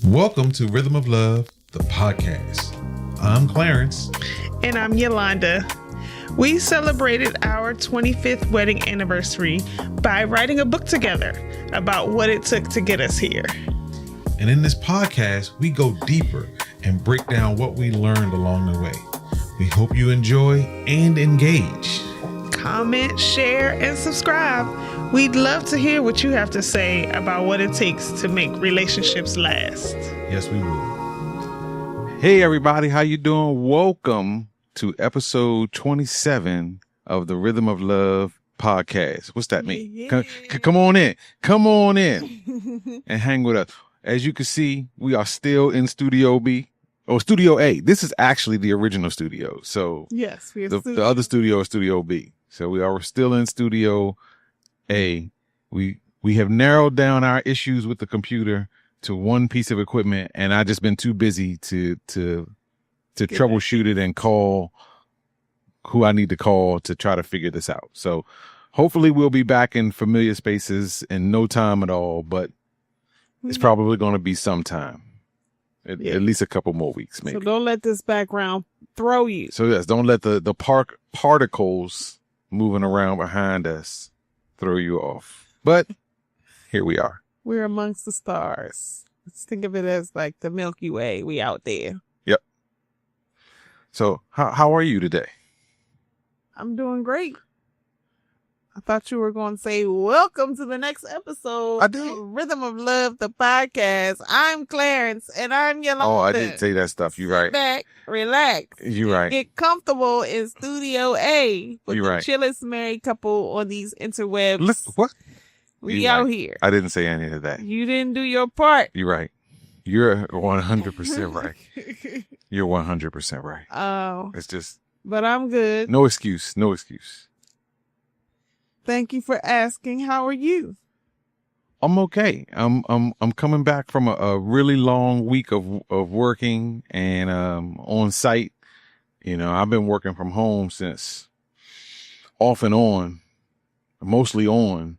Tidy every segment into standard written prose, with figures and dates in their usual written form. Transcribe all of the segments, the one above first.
Welcome to Rhythm of Love, the podcast. I'm Clarence. And I'm Yolanda. We celebrated our 25th wedding anniversary by writing a book together about what it took to get us here. And in this podcast, we go deeper and break down what we learned along the way. We hope you enjoy and engage. Comment, share, and subscribe. We'd love to hear what you have to say about what it takes to make relationships last. Yes, we will. Hey, everybody. How you doing? Welcome to episode 27 of the Rhythm of Love podcast. What's that mean? Yeah. Come on in. Come on in and hang with us. As you can see, we are still in Studio B. Or Studio A. This is actually the original studio. So Yes, we are the other studio is Studio B. So we are still in Studio A. We have narrowed down our issues with the computer to one piece of equipment, and I just been too busy to troubleshoot it and call who I need to call to try to figure this out. So hopefully we'll be back in familiar spaces in no time at all, but it's probably going to be some time. At least a couple more weeks, maybe. So don't let this background throw you. So yes, don't let the particles moving around behind us throw you off. But here we are. We're amongst the stars. Let's think of it as like the Milky Way. We out there. Yep. So how are you today? I'm doing great. I thought you were going to say, welcome to the next episode I did. of Rhythm of Love, the podcast. I'm Clarence, and I'm Yolanda. Oh, I didn't say that stuff. You're right. Sit back, relax. You're right. Get comfortable in Studio A with You're the right. chillest married couple on these interwebs. Look, what? We You're out right. here. I didn't say any of that. You didn't do your part. You're right. You're 100% right. You're 100% right. Oh, It's just but I'm good. no excuse. No excuse. Thank you for asking. How are you? I'm okay. I'm coming back from a really long week of working and on site. You know, I've been working from home since off and on, mostly on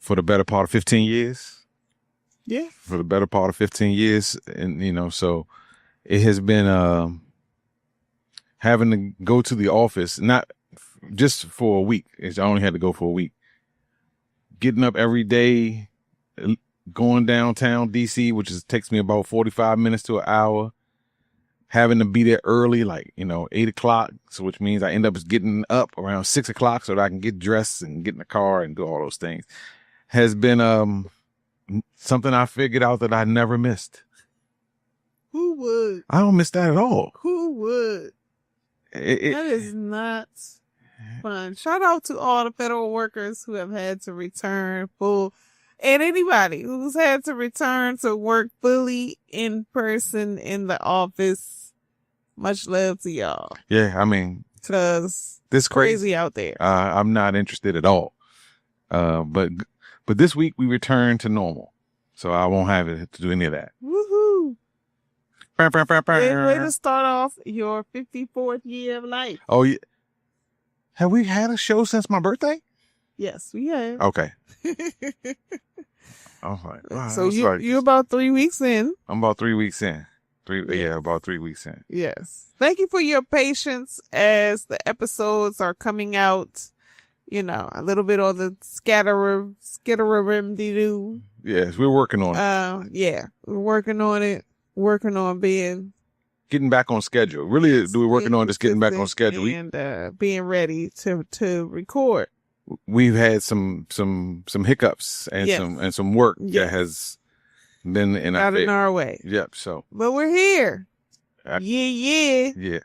for the better part of 15 years. Yeah. For the better part of 15 years. And, you know, so it has been having to go to the office, not just for a week. I only had to go for a week. Getting up every day, going downtown DC, which takes me about 45 minutes to an hour. Having to be there early, like, 8 o'clock. So which means I end up getting up around 6 o'clock so that I can get dressed and get in the car and do all those things. Has been something I figured out that I never missed. Who would? I don't miss that at all. Who would? That is not fun. Shout out to all the federal workers who have had to return full, and anybody who's had to return to work fully in person in the office. Much love to y'all. Yeah, I mean, Cause this crazy out there. I'm not interested at all. But this week we return to normal, so I won't have it to do any of that. Woohoo! Way to start off your 54th year of life. Oh, yeah. Have we had a show since my birthday? Yes, we have. Okay. All right. Wow, So you're about 3 weeks in. I'm about 3 weeks in. About 3 weeks in. Yes. Thank you for your patience as the episodes are coming out. A little bit on the skitterim-de-doo. Yes, we're working on it. Yeah, we're working on it. Working on being Getting back on schedule. Really, we're working on just getting back on schedule. And being ready to record. We've had some hiccups and some work that has been in our way. Yep. So, but we're here. Yeah.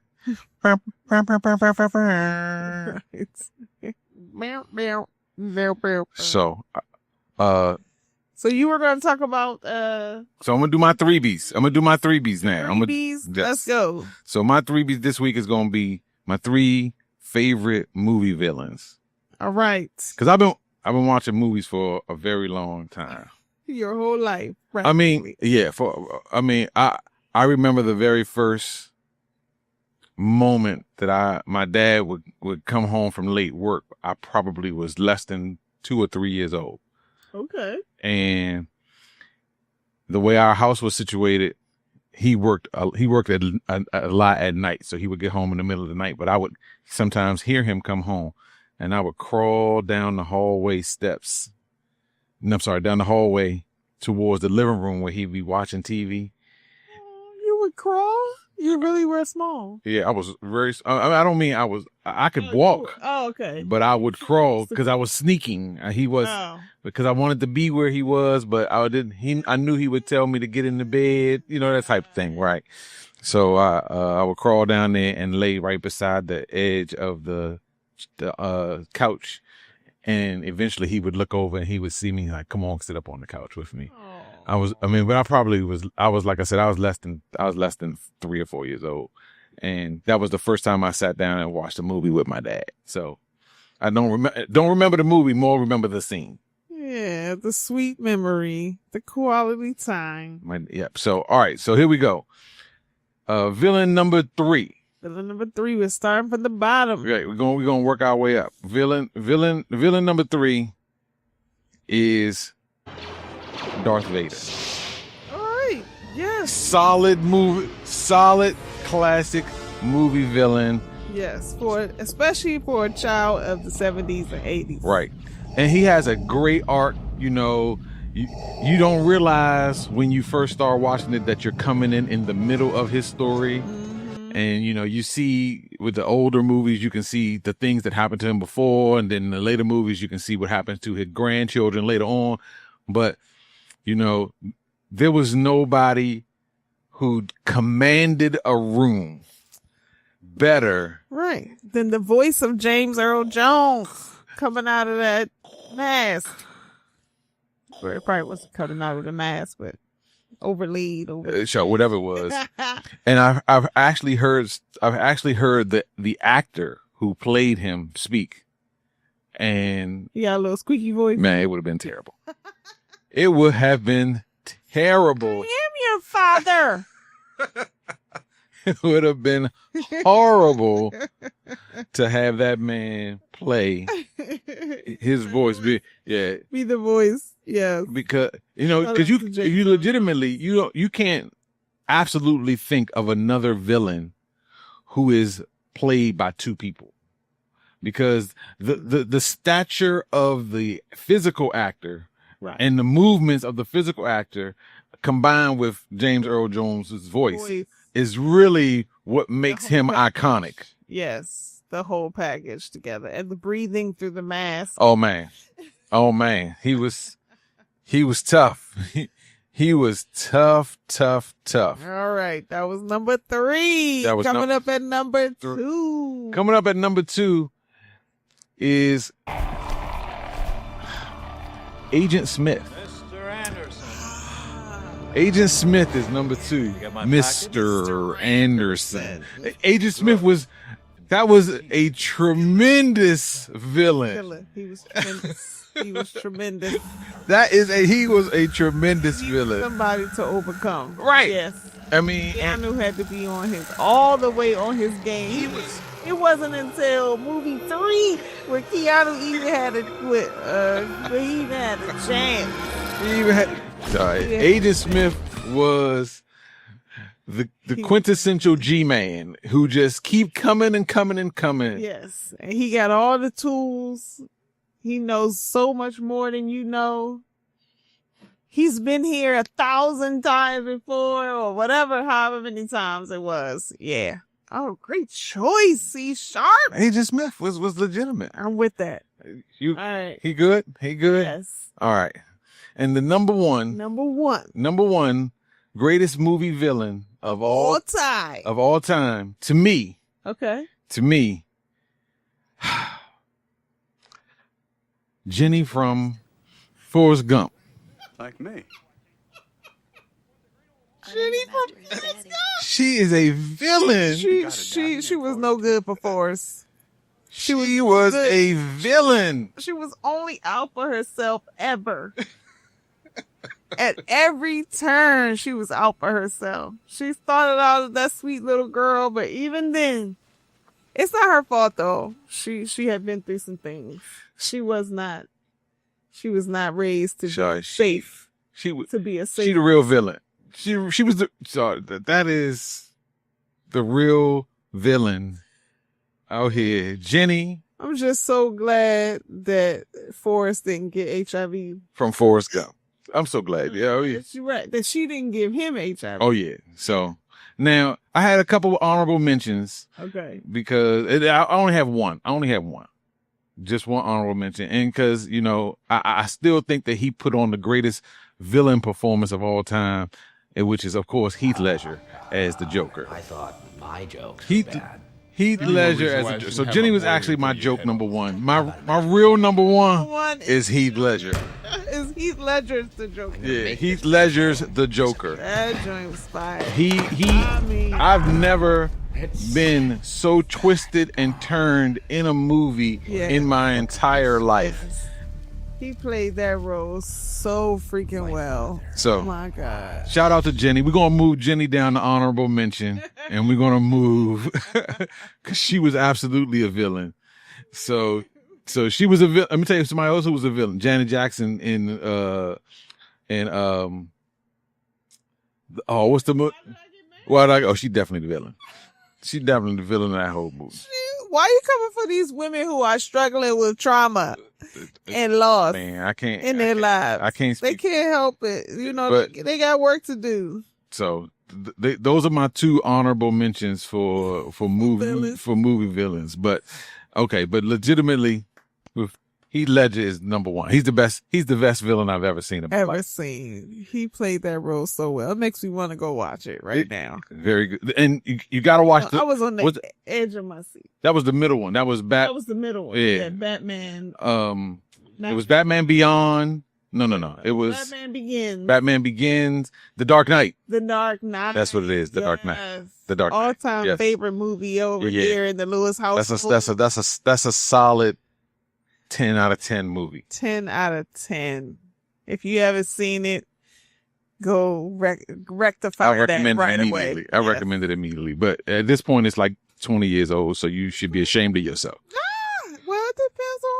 So, So you were going to talk about So I'm gonna do my 3Bs. I'm gonna do my 3Bs now. 3Bs? Let's go. So my 3Bs this week is gonna be my 3 favorite movie villains. All right. Because I've been watching movies for a very long time. Your whole life. Right. I mean, yeah. I remember the very first moment that my dad would come home from late work. I probably was less than 2 or 3 years old. Okay. And the way our house was situated, he worked a lot at night, so he would get home in the middle of the night. But I would sometimes hear him come home, and I would crawl down the hallway steps. No, I'm sorry, down the hallway towards the living room where he'd be watching TV. You would crawl? You really were small. Yeah, I was very. I don't mean I could walk. Oh, okay. But I would crawl because I was sneaking. He was because I wanted to be where he was, but I didn't. I knew he would tell me to get in the bed, that type of thing, right? So I would crawl down there and lay right beside the edge of the couch, and eventually he would look over and he would see me like, "Come on, sit up on the couch with me." Oh. But I probably was. I was like I said, I was less than 3 or 4 years old, and that was the first time I sat down and watched a movie with my dad. So I don't remember the movie, more remember the scene. Yeah, the sweet memory, the quality time. So all right, so here we go. Villain number 3. Villain number 3. We're starting from the bottom. Right, we're gonna work our way up. Villain number 3 is Darth Vader. All right. Yes. Solid classic movie villain. Yes, especially for a child of the 70s and 80s. Right. And he has a great arc, you don't realize when you first start watching it that you're coming in the middle of his story. Mm-hmm. And you see with the older movies, you can see the things that happened to him before, and then in the later movies you can see what happens to his grandchildren later on. But there was nobody who commanded a room better, right, than the voice of James Earl Jones coming out of that mask. Well, it probably wasn't coming out of the mask, but overlaid over. Sure, whatever it was. And I've actually heard the actor who played him speak, and he got a little squeaky voice. Man, it would have been terrible. It would have been terrible. I am your father. It would have been horrible to have that man play his voice. Be the voice. Yeah. Because you legitimately you can't absolutely think of another villain who is played by 2 people, because the stature of the physical actor. Right. And the movements of the physical actor combined with James Earl Jones's voice is really what makes him iconic. Yes, the whole package together, and the breathing through the mask. Oh man, he was tough. He was tough. All right, that was number 3. Coming up at number 2. Coming up at number 2 is Agent Smith. Mr. Anderson. Agent Smith is number 2. Mr. Anderson. Agent Smith was a tremendous villain. He was tremendous. He was tremendous. He was a tremendous villain. Somebody to overcome. Right. Yes. I mean, Keanu had to be all the way on his game. It wasn't until movie 3 where Keanu even had a chance. Agent Smith was the quintessential G-man who just keep coming and coming and coming. Yes, and he got all the tools. He knows so much more than you know. He's been here 1,000 times before, or whatever, however many times it was. Yeah. Oh, great choice. C sharp. Agent Smith was legitimate. I'm with that. All right. He good? Yes. All right. And the number one greatest movie villain of all time to me. Okay. To me, Jenny from Forrest Gump. Like me. Jenny from Forrest Gump. She is a villain. She was no good for Forrest. She was a villain. She was only out for herself ever. At every turn, she was out for herself. She started out as that sweet little girl, but even then, it's not her fault though. She had been through some things. She was not raised to be safe. to be a safe. She the real villain. She was that is the real villain out here. Jenny. I'm just so glad that Forrest didn't get HIV from Forrest Gump. I'm so glad. Yeah, you're right. That she didn't give him HIV. Oh yeah. So now I had a couple of honorable mentions. Okay. Because I only have one. Just one honorable mention, and because I still think that he put on the greatest villain performance of all time, which is of course Heath Ledger as the Joker. I thought my jokes were bad. Heath Ledger as the Joker. So Jenny was actually my joke number one. My real number one is Heath Ledger. Is Heath Ledger's the Joker? Yeah, Heath Ledger's the Joker. That joint was fire. I've never been so twisted and turned in a movie in my entire life. He played that role so freaking well. So, oh my God. Shout out to Jenny. We're going to move Jenny down to honorable mention, and we're going to move because she was absolutely a villain. So she was a villain. Let me tell you somebody else who was a villain. Janet Jackson in what's the movie? She definitely the villain. She definitely the villain in that whole movie. Why are you coming for these women who are struggling with trauma and loss in their lives? I can't speak. They can't help it. But they got work to do. So those are my two honorable mentions for movie villains. But okay, but legitimately, Heath Ledger is number one. He's the best villain I've ever seen. He played that role so well. It makes me want to go watch it now. Very good. And you got to watch I was on the edge of my seat. That was the middle one. That was the middle one. Yeah. Batman. It was Batman Beyond. No. It was Batman Begins. Batman Begins. The Dark Knight. The Dark Knight. That's what it is. The Dark Knight. The Dark Knight. All-time favorite movie over here in the Lewis household. That's a solid 10 out of 10 movie. 10 out of 10. If you haven't seen it, go rectify that right away. I recommend it immediately. But at this point, it's like 20 years old, so you should be ashamed of yourself. Well, it depends on,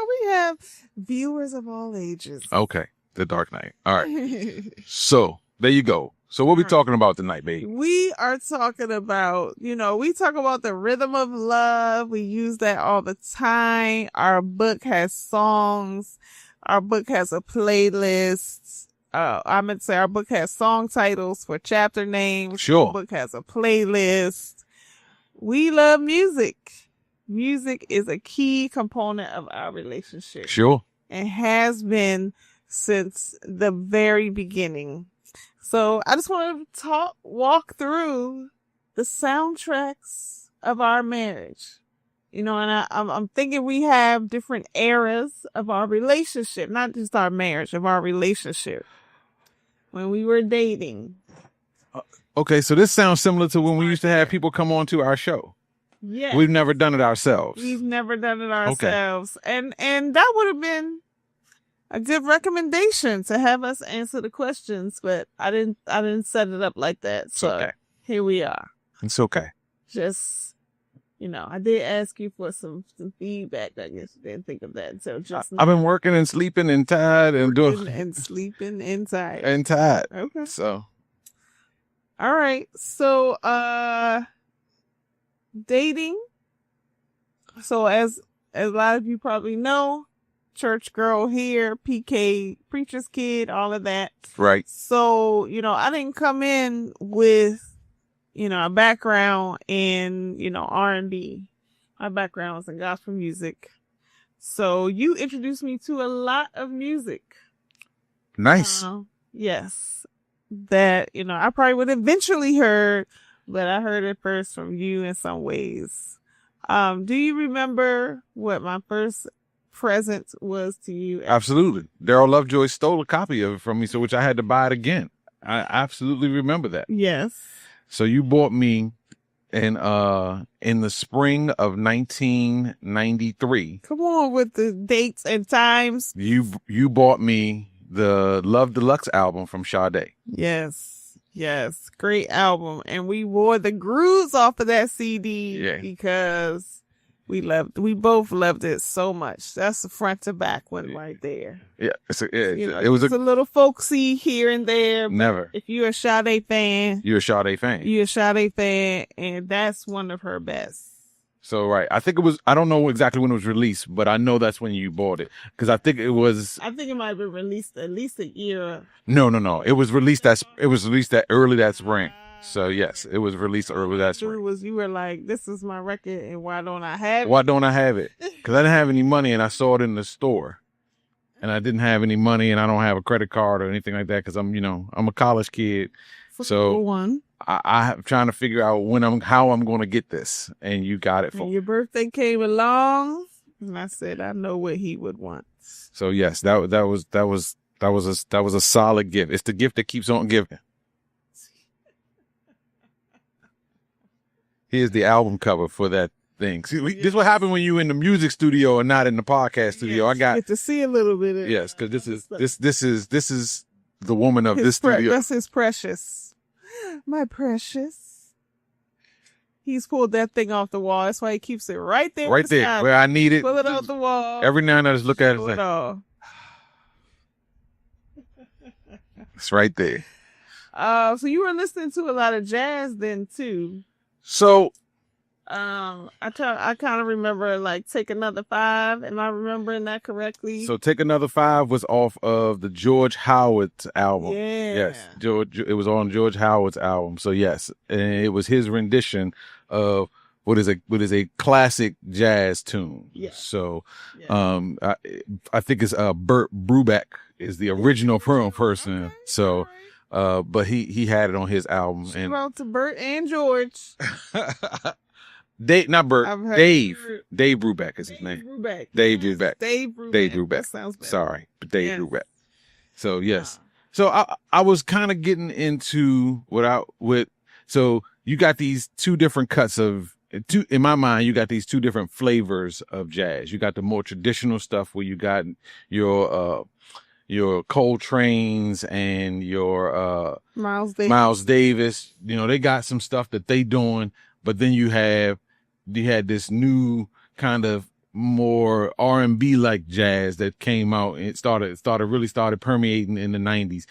we have viewers of all ages. Okay. The Dark Knight. All right. So there you go. So what are we talking about tonight, babe? We are talking about, we talk about the rhythm of love. We use that all the time. Our book has songs. Our book has a playlist. I'm going to say our book has song titles for chapter names. Sure. Our book has a playlist. We love music. Music is a key component of our relationship. Sure. And has been since the very beginning. So I just want to walk through the soundtracks of our marriage, and I'm thinking we have different eras of our relationship, not just our marriage, of our relationship when we were dating. Okay. So this sounds similar to when we used to have people come on to our show. Yeah. We've never done it ourselves. Okay. And that would have been a good recommendation to have us answer the questions, but I didn't set it up like that. So okay. Here we are. It's okay. Just, I did ask you for some feedback. I guess you didn't think of that. So I've been working and sleeping and tired sleeping and tired. And tired. Okay. So. All right. So, dating. So as a lot of you probably know, church girl here, PK, preacher's kid, all of that. Right. So, I didn't come in with, a background in, R&B. My background was in gospel music. So you introduced me to a lot of music. Nice. Yes. That, I probably would eventually heard, but I heard it first from you in some ways. Do you remember what my first present was to you? Absolutely. Daryl Lovejoy stole a copy of it from me, so which I had to buy it again. I absolutely remember that. Yes. So you bought me in the spring of 1993. Come on with the dates and times. You bought me the Love Deluxe album from Sade. Yes. Great album. And we wore the grooves off of that CD because We both loved it so much. That's the front to back one right there. Yeah, It was a little folksy here and there. Never. If you're a Sade fan, You're a Sade fan. You're a Sade fan, and that's one of her best. So, right. I think it was, I don't know exactly when it was released, but I know that's when you bought it. Because I think it might have been released at least a year. No. It was released that early that spring. So, yes, it was released early that spring. You were like, this is my record, and why don't I have it? Why don't I have it? Because I didn't have any money, and I saw it in the store. And I didn't have any money, and I don't have a credit card or anything like that because I'm a college kid. So I'm trying to figure out how I'm going to get this, and you got it for me. Your birthday came along, and I said, I know what he would want. So yes, that was a solid gift. It's the gift that keeps on giving. Here's the album cover for that thing. See, this is what happened when you in the music studio and not in the podcast studio. Yes, I get to see a little bit of yes, because this is the woman of this studio. That's his precious, my precious. He's pulled that thing off the wall. That's why he keeps it right there. Right there, where I need it. Pull it off the wall. Every now and then, I just look at it. Like, it's right there. So you were listening to a lot of jazz then too. So, I kind of remember like Take Another 5. Am I remembering that correctly? So Take Another 5 was off of the George Howard's album. Yeah. Yes, it was on George Howard's album. So yes, and it was his rendition of what is a classic jazz tune. Yeah. So, I think it's Burt Brubeck is the original person. Okay. So. But he had it on his album. She wrote to Bert and George. Dave Brubeck is his name. Brubeck. Dave Brubeck. Dave Brubeck. That sounds better. Sorry, but Dave Brubeck. So yes. So I was kind of getting into so you got these two different cuts in my mind, you got these two different flavors of jazz. You got the more traditional stuff where you got your Coltrane's and your Miles Davis. They got some stuff that they doing, but then you had this new kind of more R&B like jazz that came out, and it started permeating in the 90s.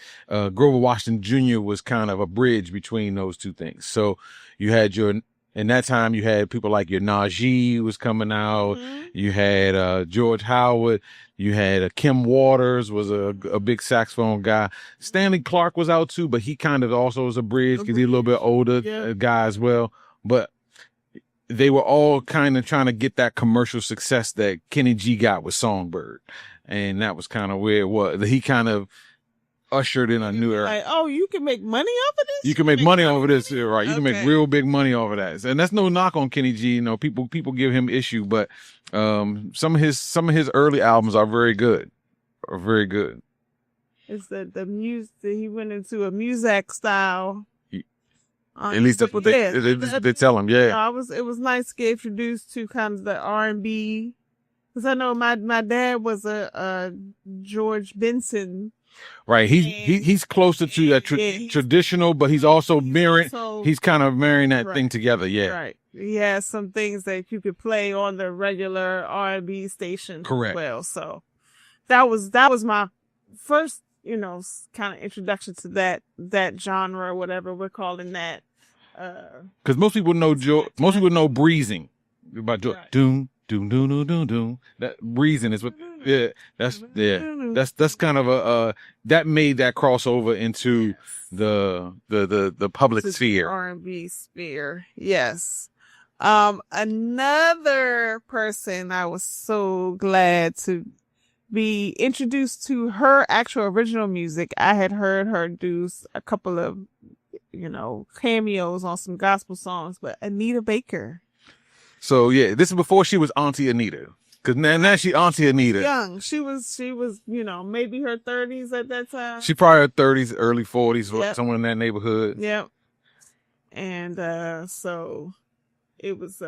Grover Washington Jr. was kind of a bridge between those two things. So you had in that time, you had people like your Najee was coming out. Mm-hmm. You had George Howard. You had Kim Waters was a big saxophone guy. Stanley Clarke was out too, but he kind of also was a bridge because he's a little bit older guy as well. But they were all kind of trying to get that commercial success that Kenny G got with Songbird. And that was kind of where it was. He kind of ushered in a new era. Like, oh, you can make money off of this? You can make money off of this, right? You can make real big money off of that. And that's no knock on Kenny G. People give him issue, but some of his early albums are very good. It's the music he went into a Muzak style. At least that's what they tell him. Yeah, it was nice to get introduced to kind of the R&B, because I know my dad was a George Benson. Right, he's closer to that traditional, but he's also mirroring. He's kind of marrying that thing together. Yeah, right. He has some things that you could play on the regular R&B station. Correct. As well, so that was my first, kind of introduction to that genre, whatever we're calling that. Because most people know breezing by George. Right. Doom. Doom, doom, doom, doom, doom. That breathing is what, that's kind of that made that crossover into the public sphere. R&B sphere. Yes. Another person I was so glad to be introduced to her actual original music. I had heard her do a couple of, cameos on some gospel songs, but Anita Baker. So yeah, this is before she was Auntie Anita. Cause now she Auntie Anita. Young. She was, maybe her 30s at that time. She probably her 30s, early 40s, somewhere in that neighborhood. Yep. And so it was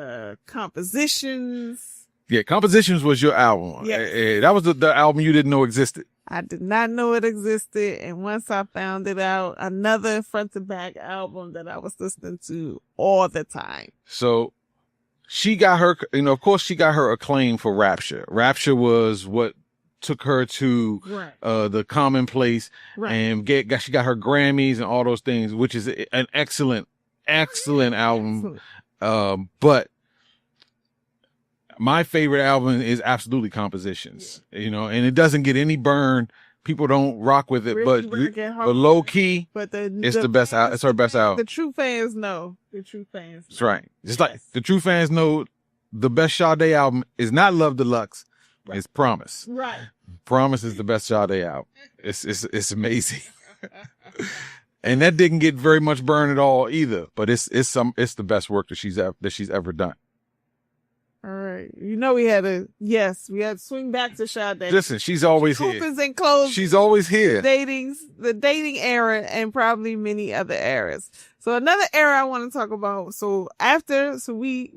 Compositions. Yeah, Compositions was your album. Yeah. That was the album you didn't know existed. I did not know it existed, and once I found it out, another front to back album that I was listening to all the time. So she got her, of course she got her acclaim for Rapture. Rapture was what took her to the Commonplace, and she got her Grammys and all those things, which is an excellent album. But my favorite album is absolutely Compositions, and it doesn't get any burn. People don't rock with it, but low key, it's the best. It's her best album. The true fans know. That's right. Just like the true fans know, the best Sade album is not Love Deluxe. It's Promise. Right. Promise is the best Sade album. It's amazing. And that didn't get very much burn at all either. But it's the best work that she's ever done. All right. We had to swing back to Sade. Listen, she's always here. Opens and closes. She's always here. The dating era and probably many other eras. So another era I want to talk about. So after we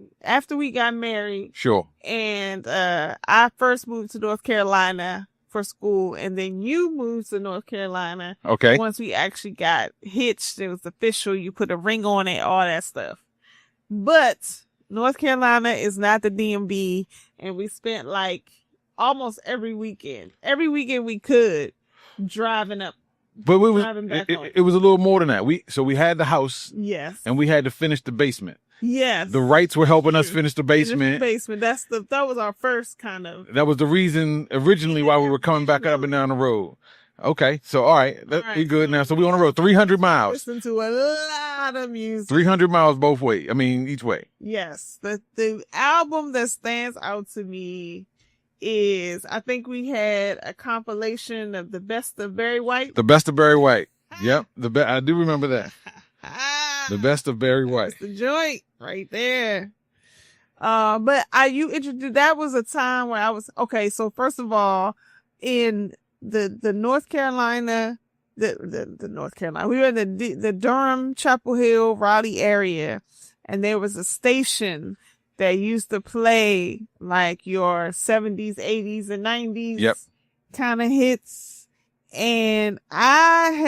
got married. Sure. And I first moved to North Carolina for school, and then you moved to North Carolina. Okay. Once we actually got hitched, it was official. You put a ring on it, all that stuff. But North Carolina is not the DMV, and we spent like almost every weekend we could driving up. But it was a little more than that. We had the house, yes, and we had to finish the basement. Yes, the Wrights were helping us finish the basement. That was our first kind of. That was the reason originally why we were coming back up and down the road. Okay, so all right, we good now. So we on the road 300 miles. Listen to a lot of music. 300 miles both ways. I mean, each way. Yes, the album that stands out to me is, I think we had a compilation of the best of Barry White. The best of Barry White. Yep, I do remember that. The best of Barry White. That's the joint right there. But you introduced, that was a time where I was, okay, so first of all, in the North Carolina, the North Carolina, we were in the Durham, Chapel Hill, Raleigh area, and there was a station that used to play like your 70s, 80s, and 90s kind of hits. And no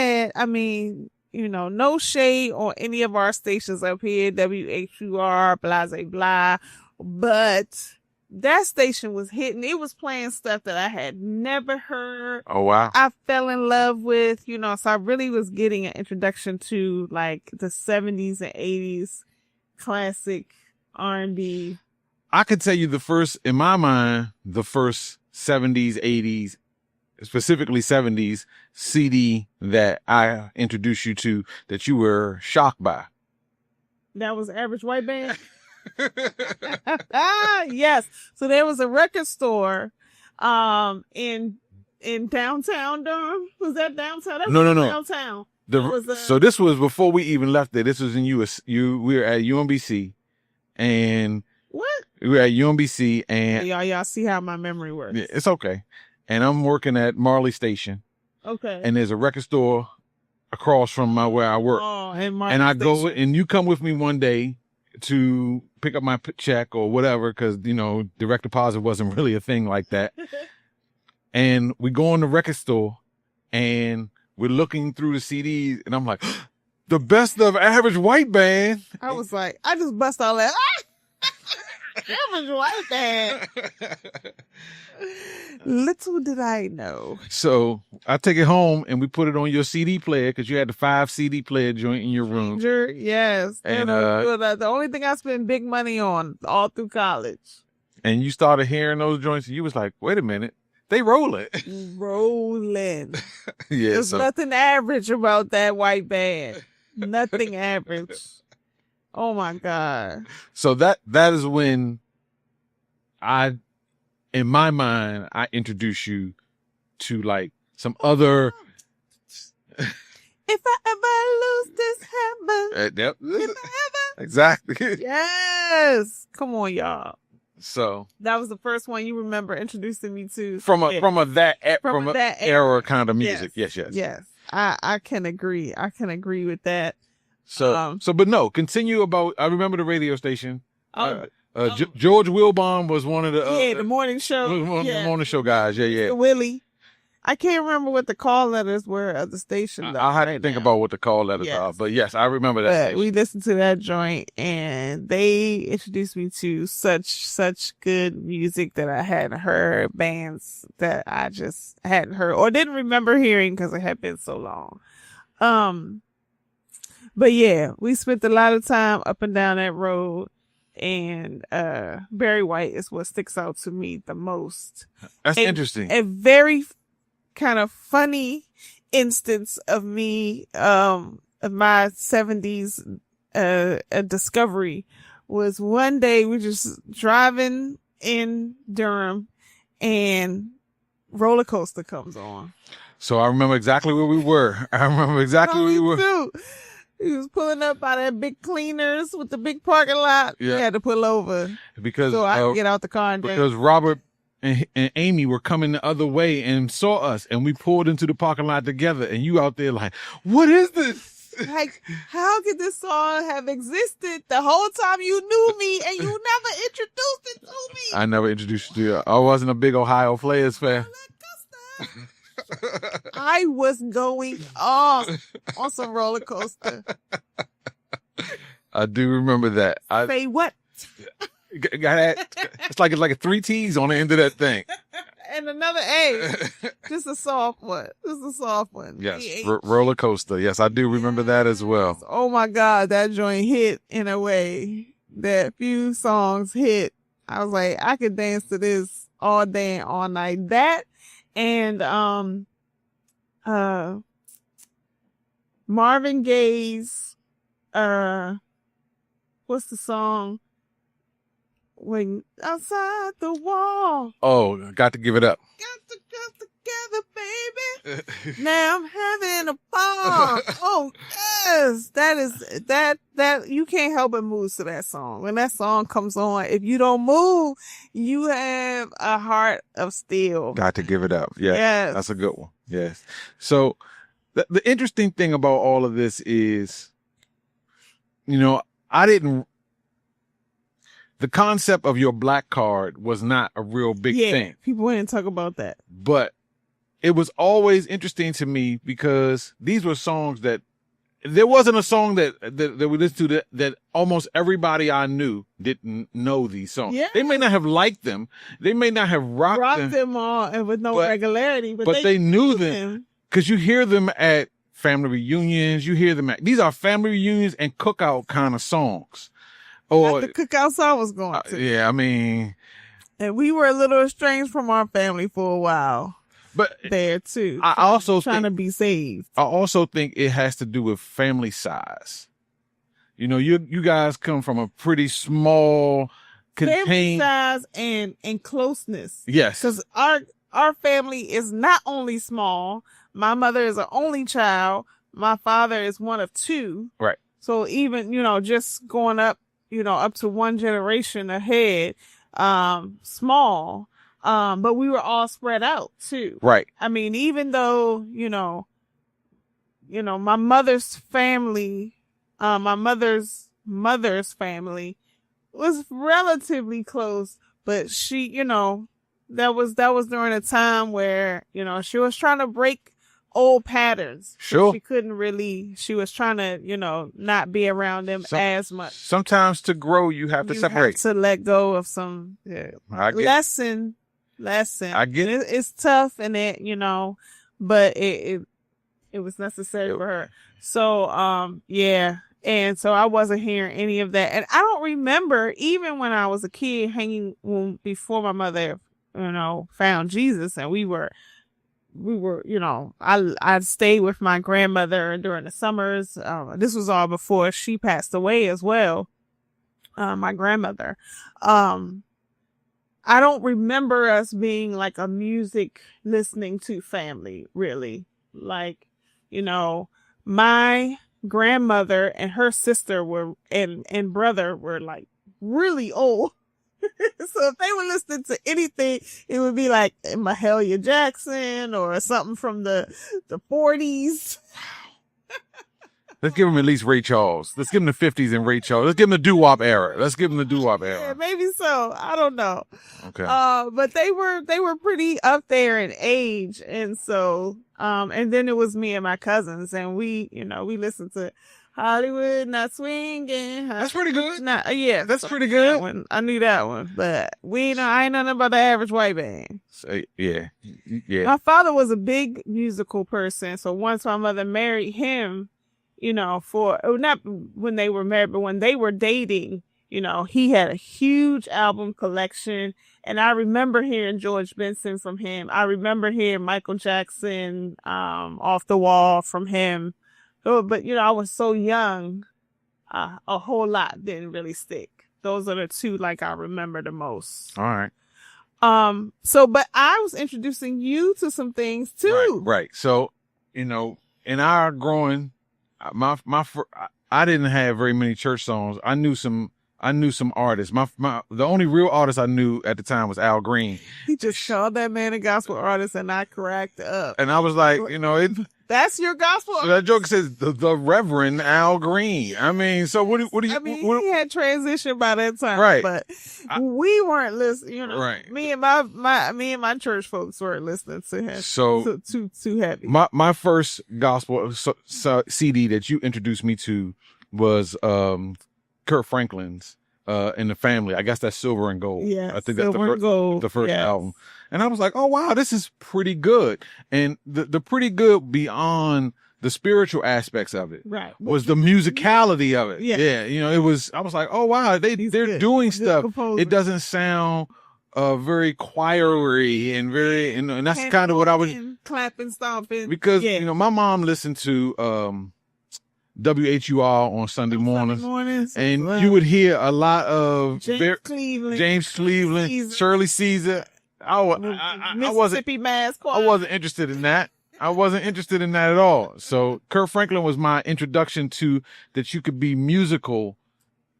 shade on any of our stations up here, WHUR, blah, blah, blah, but that station was hitting. It was playing stuff that I had never heard. Oh, wow. I fell in love with, so I really was getting an introduction to like the 70s and 80s classic R&B. I could tell you the first 70s, 80s, specifically 70s CD that I introduced you to that you were shocked by. That was Average White Band. Yes. So there was a record store in downtown Durham. Was that downtown? No. Downtown. So this was before we even left there. This was in we were at UMBC, and what? We were at UMBC, and y'all see how my memory works. Yeah, it's okay. And I'm working at Marley Station. Okay. And there's a record store across from where I work. Oh, and I go, and you come with me one day to pick up my check or whatever, because direct deposit wasn't really a thing like that. And we go in the record store, and we're looking through the CDs, and I'm like, the best of Average White Band. I was like, I just bust all that. Average White Band. Little did I know. So I take it home, and we put it on your CD player, because you had the 5 CD player joint in your room. Yes. And the only thing I spent big money on all through college. And you started hearing those joints, and you was like, wait a minute. They rolling. Rolling. Yeah. There's nothing average about that white band. Nothing average. Oh my God. So that is when in my mind, I introduce you to like some other. If I ever lose this heaven. Yep. If I ever. Exactly. Yes. Come on, y'all. So that was the first one you remember introducing me to. From that era kind of music. Yes. I can agree. I can agree with that. So but no, continue about. I remember the radio station. George Wilbon was one of the the morning show. Morning show guys. Yeah. Willie. I can't remember what the call letters were of the station. Though, I had to think about what the call letters are, but yes, I remember that. But we listened to that joint, and they introduced me to such good music that I hadn't heard, bands that I just hadn't heard or didn't remember hearing because it had been so long. But yeah, we spent a lot of time up and down that road. And Barry White is what sticks out to me the most. That's interesting. A very kind of funny instance of me of my 70s discovery was one day we just driving in Durham and Roller Coaster comes on. So I remember exactly where we were. I remember exactly where we were. Too. He was pulling up by that big cleaners with the big parking lot. Yeah. We had to pull over so I could get out the car and dance. Because Robert and Amy were coming the other way and saw us, and we pulled into the parking lot together. And you out there like, what is this? Like, how could this song have existed the whole time you knew me and you never introduced it to me? I never introduced you to you. I wasn't a big Ohio Players fan. I was going off on some roller coaster. I do remember that. Say what? Got that? It's like 3 T's on the end of that thing. And another A. Just a soft one. Yes. Roller Coaster. Yes, I do remember that as well. Oh my God, that joint hit in a way that few songs hit. I was like, I could dance to this all day and all night. That and Marvin Gaye's what's the song? When outside the wall. Oh, got to give it up. Got to come together, baby. Now I'm having a ball. Oh yes, that you can't help but move to that song. When that song comes on, if you don't move, you have a heart of steel. Got to give it up. Yes. That's a good one. Yes. So the interesting thing about all of this is, the concept of your black card was not a real big thing. People didn't talk about that. But it was always interesting to me because these were songs that there wasn't a song that we listened to that almost everybody I knew didn't know these songs. Yeah. They may not have liked them. They may not have rocked them all and with no regularity, but they knew them because you hear them at family reunions. You hear them these are family reunions and cookout kind of songs. Or the cookouts I was going to. Yeah, I mean. And we were a little estranged from our family for a while. But there too. I also trying to be saved. I also think it has to do with family size. You guys come from a pretty small, contained family size and closeness. Yes. Because our family is not only small. My mother is an only child. My father is one of 2. Right. So even, just going up, up to one generation ahead, small, but we were all spread out too. Right. I mean, even though, my mother's family, my mother's family was relatively close, but she, that was during a time where, she was trying to break old patterns. Sure. She was trying to, not be around them as much. Sometimes to grow, you have to separate. You have to let go of some lesson. I get it. It's tough and but it was necessary for her. So, yeah. And so I wasn't hearing any of that. And I don't remember, even when I was a kid before my mother, found Jesus and we were, I stayed with my grandmother during the summers. This was all before she passed away as well. My grandmother. I don't remember us being like a music listening to family, really. Like, my grandmother and her sister and brother were like really old. So if they were listening to anything, it would be like Mahalia Jackson or something from the 40s. Let's give him at least Ray Charles. Let's give him the 50s and Ray Charles. Let's give him the doo-wop era. Yeah, maybe so. I don't know. Okay. But they were pretty up there in age, and so and then it was me and my cousins, and we listened to Hollywood Not Swinging. That's pretty good. Yeah, That's pretty good. That one, I knew that one, but I ain't nothing about the average white band. So, yeah. My father was a big musical person, so once my mother married him, not when they were married, but when they were dating, he had a huge album collection. And I remember hearing George Benson from him. I remember hearing Michael Jackson, Off the Wall from him. But, I was so young, a whole lot didn't really stick. Those are the two, I remember the most. All right. But I was introducing you to some things too. Right. So, in our growing, I didn't have very many church songs. I knew some artists. The only real artist I knew at the time was Al Green. He just called that man a gospel artist, and I cracked up. And I was like, that's your gospel artist. That joke says the Reverend Al Green. I mean, so what do you? He had transitioned by that time, right? But we weren't listening. Right. Me and my church folks weren't listening to him. So too heavy. My first gospel CD that you introduced me to was Kurt Franklin's In the Family. I guess that's Silver and Gold. Yeah, I think Silver and Gold. The first album. And I was like, oh wow, this is pretty good. And the pretty good beyond the spiritual aspects of it, right, was the musicality of it. Yeah. It was. I was like, oh wow, they're good. doing stuff. Composer. It doesn't sound very choiry and very, and that's kind of what I was clapping, stomping, because my mom listened to WHUR on Sunday mornings, and you would hear a lot of James Cleveland, Shirley Caesar. I wasn't Mass Choir. I wasn't interested in that. I wasn't interested in that at all. So Kurt Franklin was my introduction to that you could be musical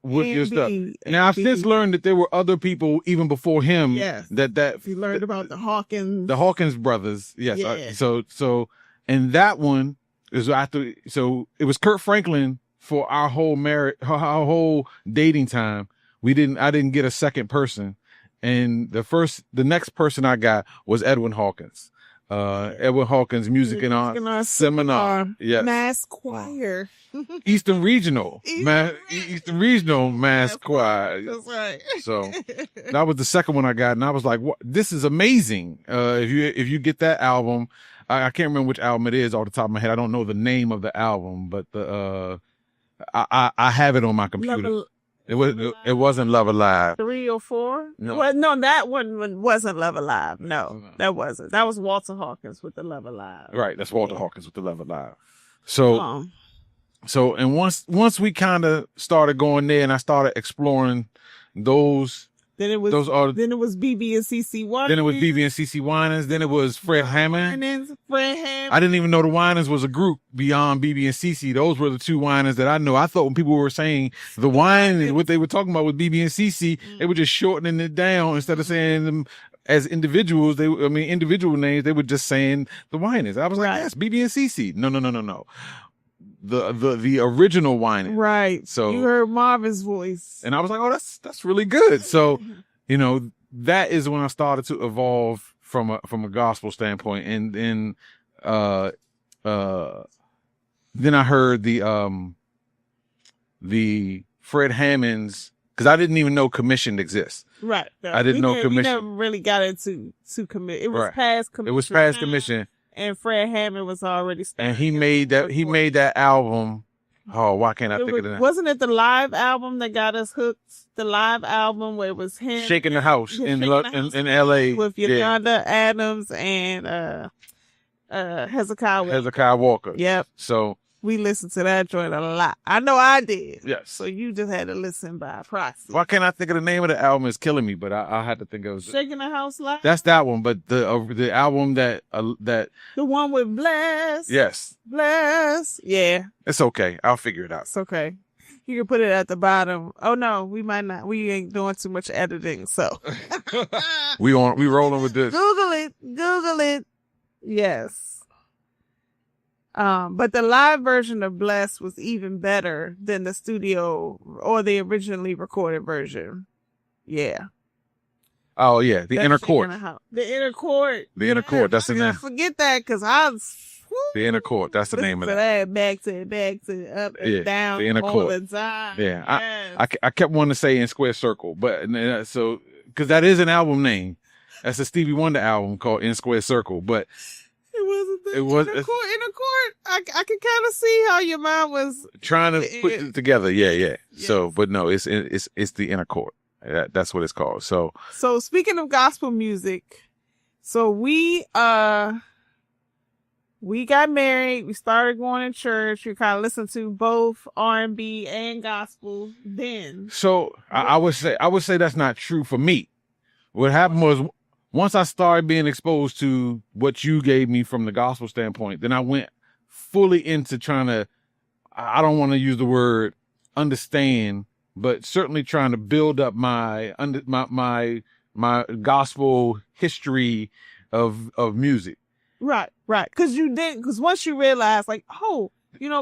with your stuff. Now I've since learned that there were other people even before him. Yes. That you learned about the Hawkins brothers. Yes. Yeah. So and that one is after. So it was Kurt Franklin for our whole our whole dating time. I didn't get a second person. And the next person I got was Edwin Hawkins. Edwin Hawkins Music in Our Seminar. Yeah. Mass Choir. Eastern Regional Mass Choir. That's right. So that was the second one I got, and I was like, "What? This is amazing!" If you get that album, I can't remember which album it is off the top of my head. I don't know the name of the album, but I have it on my computer. It wasn't Love Alive. 3 or 4? No. Well, no, that one wasn't Love Alive. No, that wasn't. That was Walter Hawkins with the Love Alive. Right, that's Walter Hawkins with the Love Alive. So once we kind of started going there, and I started exploring those. Then it was BB and CC Winans. Then it was BB and CC Winans. Then it was Fred Hammond. I didn't even know the Winans was a group beyond BB and CC. Those were the two Winans that I know. I thought when people were saying the Winans, what they were talking about with BB and CC, they were just shortening it down instead of saying them as individuals. Individual names. They were just saying the Winans. I was like, yes, BB and CC. No. The original Winans. Right. So you heard Marvin's voice. And I was like, oh, that's really good. So, that is when I started to evolve from a gospel standpoint. And then I heard the Fred Hammond's, because I didn't even know Commissioned exists. Right. No, I didn't know Commissioned. We never really got into commit. It was past Commission. It was past Commission. And Fred Hammond was already started. And he made that album. Oh, why can't I think of the name? Wasn't it the live album that got us hooked? The live album where it was him Shaking the House in LA with Yolanda Adams and Hezekiah Walker. Yep. So we listened to that joint a lot. I know I did. Yes. So you just had to listen by proxy. Why can't I think of the name of the album? It's killing me, but I had to think of it. Shaking the House Live. That's that one, but the album that the one with Bless. Yes. Bless. Yeah. It's okay. I'll figure it out. It's okay. You can put it at the bottom. Oh no, we might not. We ain't doing too much editing, so we rolling with this. Google it. Yes. But the live version of Blessed was even better than the studio or the originally recorded version. Yeah. Oh yeah, the inner court. The inner court. The inner court. That's the name. Forget that because I was. The inner court. That's the name of that. Back to up and down. The inner all court. The time. Yeah. I kept wanting to say In Square Circle, but so because that is an album name. That's a Stevie Wonder album called In Square Circle, but it wasn't. The it was inner court. I can kind of see how your mind was trying to put it together. Yeah. Yes. So, but no, it's the inner court. That's what it's called. So speaking of gospel music, so we got married. We started going to church. We kind of listened to both R&B and gospel then. So I would say that's not true for me. What happened was once I started being exposed to what you gave me from the gospel standpoint, then I went fully into trying to, I don't want to use the word understand, but certainly trying to build up my gospel history of music. Right. Because once you realize, like, oh,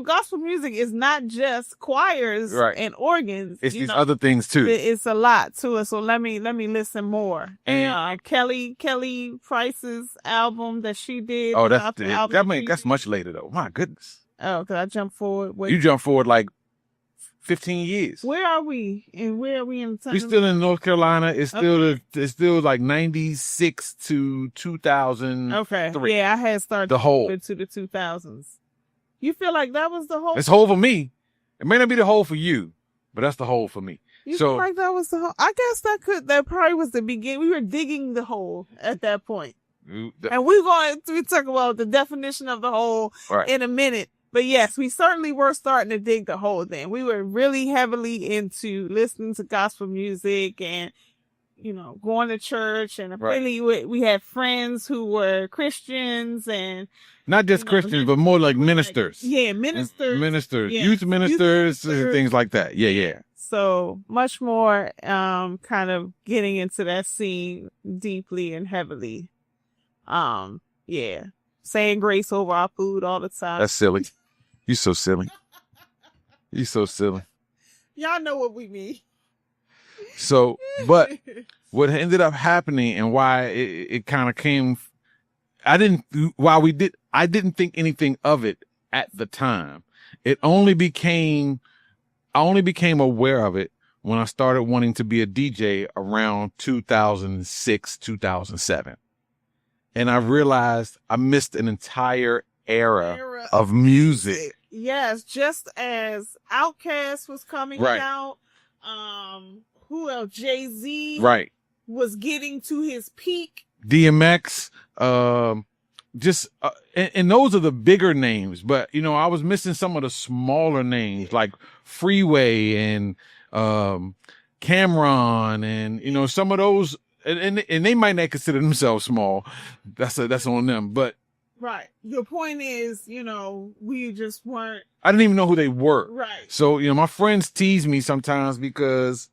gospel music is not just choirs and organs. It's these other things too. It's a lot to it. So let me listen more. And Kelly Price's album that she did. Oh, that's much later though. My goodness. Oh, because I jumped forward. You jumped forward like 15 years. Where are we? And where are we in time? We're still in North Carolina. It's still like 96 to 2003. Okay. Yeah, I had started the whole to the 2000s. You feel like that was the whole? It's whole for me. It may not be the whole for you, but that's the whole for me. You feel like that was the whole? I guess that probably was the beginning. We were digging the hole at that point. And we're going to talk about the definition of the hole in a minute. But yes, we certainly were starting to dig the hole then. We were really heavily into listening to gospel music and, going to church. And really, we had friends who were Christians and... Not just Christians, but more like ministers. Ministers. Ministers. Yeah. Youth ministers and things like that. Yeah. So much more kind of getting into that scene deeply and heavily. Saying grace over our food all the time. That's silly. You so silly. You so silly. Y'all know what we mean. So, but what ended up happening and why it kind of came, I didn't think anything of it at the time. I only became aware of it when I started wanting to be a DJ around 2006, 2007. And I realized I missed an entire era of music. Yes, just as Outkast was coming out, who else? Jay-Z was getting to his peak. DMX, and those are the bigger names, but I was missing some of the smaller names like Freeway and Cameron and some of those, and they might not consider themselves small. That's on them, but. Right. Your point is, we just weren't. I didn't even know who they were. Right. So, my friends tease me sometimes because.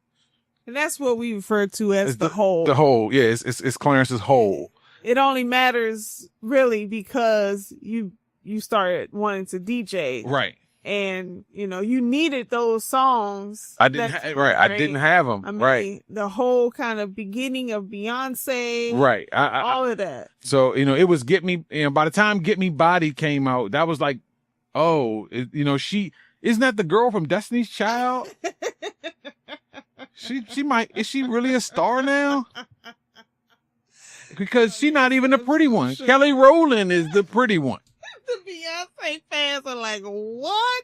And that's what we refer to as the whole. The whole. Yeah. It's Clarence's whole. It only matters really because you started wanting to DJ. Right. And, you needed those songs. I didn't have them. I mean, the whole kind of beginning of Beyonce. Right. All of that. So, it was Get Me, by the time Get Me Body came out, that was like, isn't that the girl from Destiny's Child? Is she really a star now? Because she's not even the pretty one. Kelly Rowland is the pretty one. The Beyonce fans are like, what?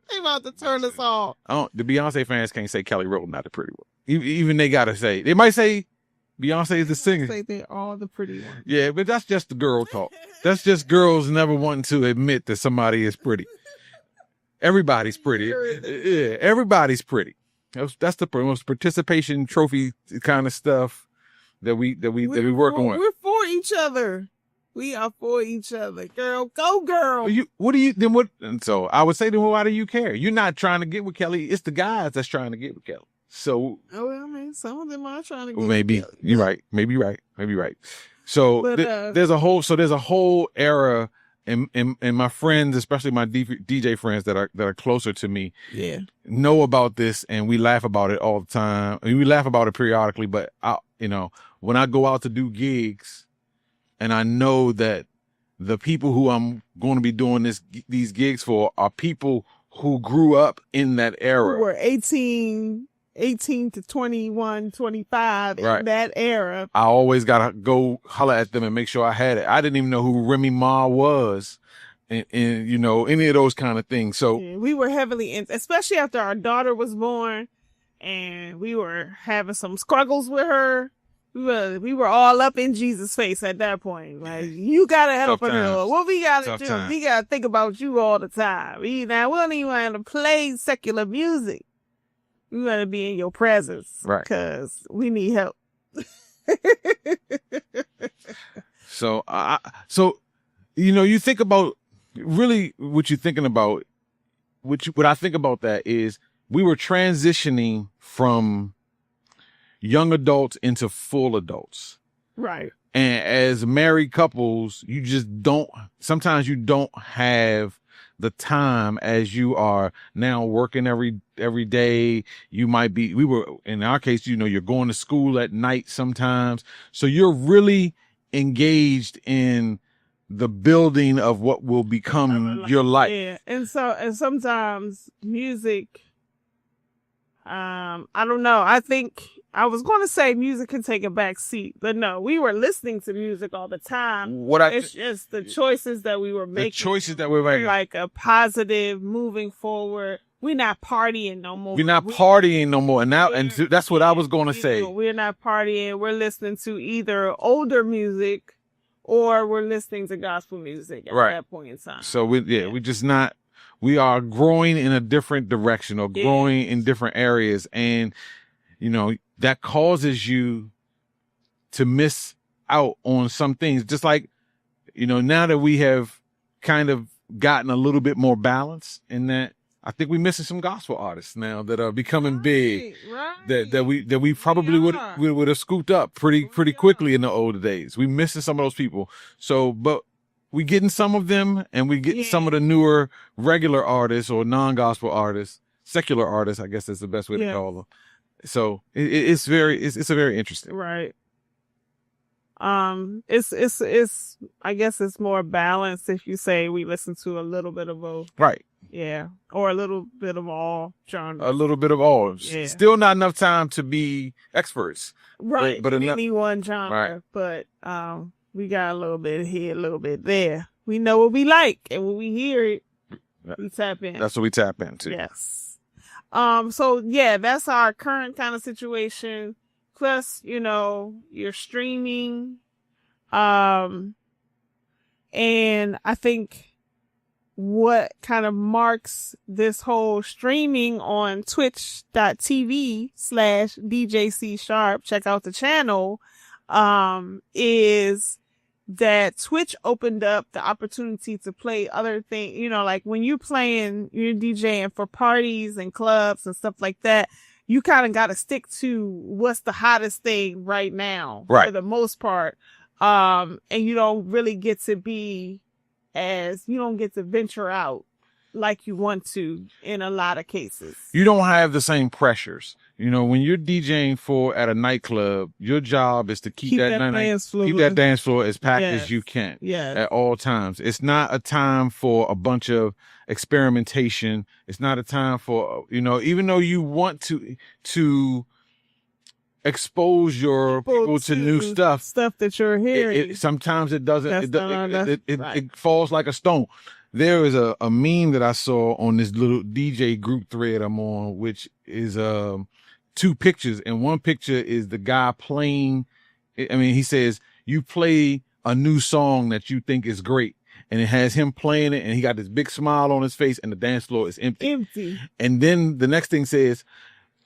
They about to turn us off. The Beyonce fans can't say Kelly Rowland not the pretty one. Even they gotta say, they might say Beyonce is the singer. Say they're all the pretty ones. Yeah, but that's just the girl talk. That's just girls never wanting to admit that somebody is pretty. Everybody's pretty. Yeah, everybody's pretty. That's the most participation trophy kind of stuff that we working with. We're for each other. We are for each other. Girl, go girl. And so I would say to him, why do you care? You're not trying to get with Kelly. It's the guys that's trying to get with Kelly. So. Oh, well, I mean, some of them are trying to get maybe with Kelly. You're right. Maybe right. So there's a whole era and my friends, especially my DJ friends that are closer to me, Yeah. know about this, and we laugh about it all the time. I mean, we laugh about it periodically, but when I go out to do gigs, and I know that the people who I'm going to be doing these gigs for are people who grew up in that era. Who were 18 to 21, 25 Right. in that era. I always got to go holler at them and make sure I had it. I didn't even know who Remy Ma was and any of those kind of things. So yeah, we were heavily in, especially after our daughter was born and we were having some struggles with her. We were all up in Jesus' face at that point. Like, you gotta help her. What we gotta do? We gotta think about you all the time. We don't even want to play secular music. We want to be in your presence, right? Because we need help. So you think about really what you're thinking about. What I think about that is we were transitioning from young adults into full adults. Right. And as married couples, sometimes you don't have the time as you are now working every day. In our case, you're going to school at night sometimes. So you're really engaged in the building of what will become your life. Yeah. And sometimes music, I don't know. I think I was going to say music can take a back seat, but no, we were listening to music all the time. It's just the choices that we were making. The choices that we were making. Like a positive moving forward. We're not partying no more. We're not partying no more. And that's what I was going to say. We're not partying. We're listening to either older music or we're listening to gospel music at that point in time. So we are growing in a different direction or growing in different areas. And, that causes you to miss out on some things. Just like, now that we have kind of gotten a little bit more balance in that, I think we're missing some gospel artists now that are becoming big. Right. That we probably would have scooped up pretty quickly in the older days. We missing some of those people. So, but we getting some of them, and we getting some of the newer regular artists or non-gospel artists, secular artists, I guess that's the best way to call them. So it's a very interesting. Right. It's I guess it's more balanced if you say we listen to a little bit of both. Right. Yeah. Or a little bit of all genres. A little bit of all. Yeah. Still not enough time to be experts. Right. But any one genre. Right. But we got a little bit here, a little bit there. We know what we like, and when we hear it, we tap in. That's what we tap into. Yes. So yeah, that's our current kind of situation. Plus, you're streaming. And I think what kind of marks this whole streaming on twitch.tv/DJC Sharp, check out the channel, is that Twitch opened up the opportunity to play other things, like when you're DJing for parties and clubs and stuff like that, you kind of got to stick to what's the hottest thing right now, for the most part. And you don't really get to you don't get to venture out like you want to in a lot of cases. You don't have the same pressures. When you're DJing at a nightclub, your job is to keep that dance floor as packed as you can at all times. It's not a time for a bunch of experimentation. It's not a time for, even though you want to expose your people to new stuff that you're hearing. Sometimes it doesn't. It falls like a stone. There is a meme that I saw on this little DJ group thread I'm on, which is two pictures, and one picture is the guy playing. He says you play a new song that you think is great, and it has him playing it, and he got this big smile on his face, and the dance floor is empty. And then the next thing says,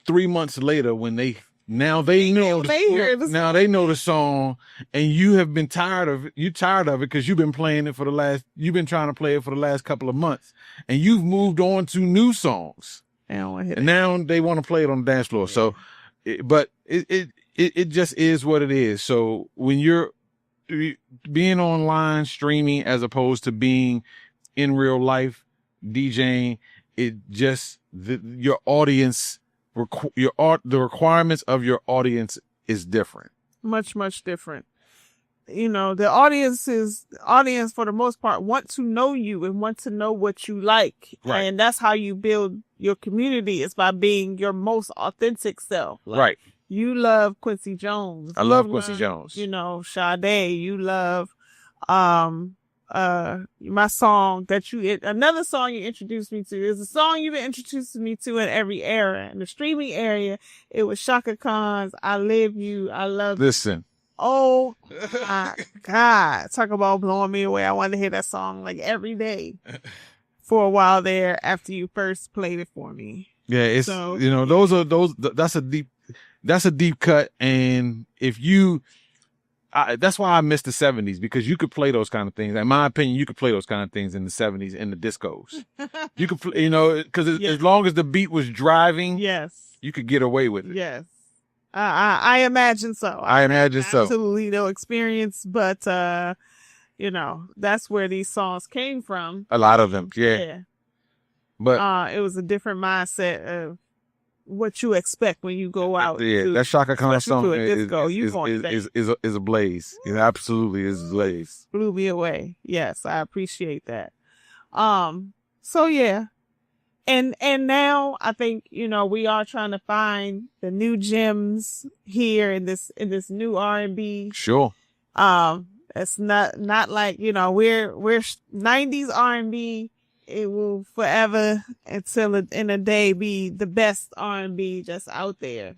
3 months later, when they know the song, and you have been tired of it. You're tired of it because you've been trying to play it for the last couple of months, and you've moved on to new songs. And now they want to play it on the dance floor. Yeah. So, but it just is what it is. So when you're being online streaming as opposed to being in real life DJing, it just your audience the requirements of your audience is different. Much different. The audience for the most part want to know you and want to know what you like. Right. And that's how you build your community, is by being your most authentic self. Right. You love Quincy Jones. I love Quincy Jones. Sade. You love my song another song you introduced me to is a song you've been introducing me to in every era. In the streaming area, it was Shaka Khan's I Live You, I Love You. Listen. Oh my God. Talk about blowing me away. I wanted to hear that song like every day for a while there after you first played it for me. Yeah, it's that's a deep cut. And if that's why I miss the 70s, because you could play those kind of things. In my opinion, you could play those kind of things in the 70s in the discos. You could play, because as long as the beat was driving, yes, you could get away with it. Yes. I imagine so. I imagine so. Absolutely no experience, but that's where these songs came from. A lot of them, yeah. But it was a different mindset of what you expect when you go out. Yeah, that Shaka Khan song is a blaze. It absolutely is a blaze. Blew me away. Yes, I appreciate that. So yeah. And now I think, we are trying to find the new gems here in this new R&B. Sure. It's not like, we're 90s R&B. It will forever until in a day be the best R&B just out there.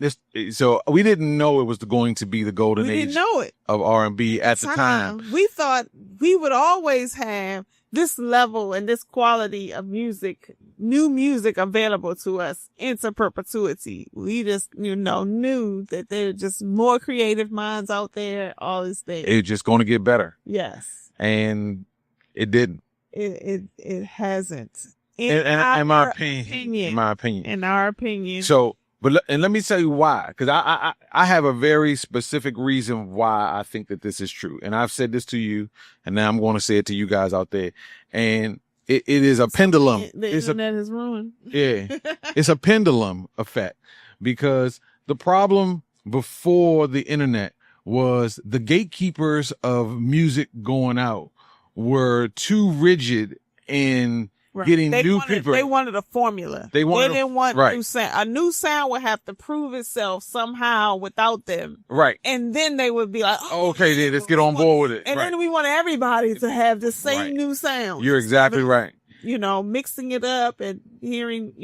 So we didn't know it was going to be the golden age. We didn't know it of R&B at the time. We thought we would always have this level and this quality of music, new music available to us into perpetuity. We just, knew that there are just more creative minds out there, all these things. It's just going to get better. Yes. And it didn't. It hasn't. In my opinion. In our opinion. So, let me tell you why, because I have a very specific reason why I think that this is true. And I've said this to you, and now I'm going to say it to you guys out there. And it is a pendulum. The internet is ruined. Yeah. It's a pendulum effect, because the problem before the internet was the gatekeepers of music going out were too rigid in getting people. They wanted a formula. They didn't want new sound. A new sound would have to prove itself somehow without them. Right. And then they would be like, okay, then let's get on board with it. And then we want everybody to have the same new sound. You're exactly right. Mixing it up and hearing,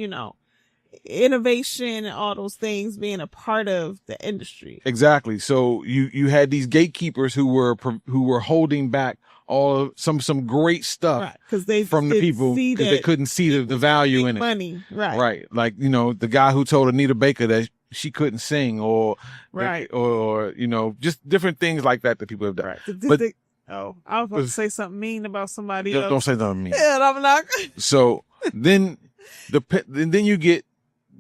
innovation and all those things being a part of the industry. Exactly. So you had these gatekeepers who were holding back some great stuff from the people because they couldn't see the value in it. Money, right? Right. Like the guy who told Anita Baker that she couldn't sing, or just different things like that people have done. Right. But I was about to say something mean about somebody else. Don't say something mean. Yeah, I'm not. So then you get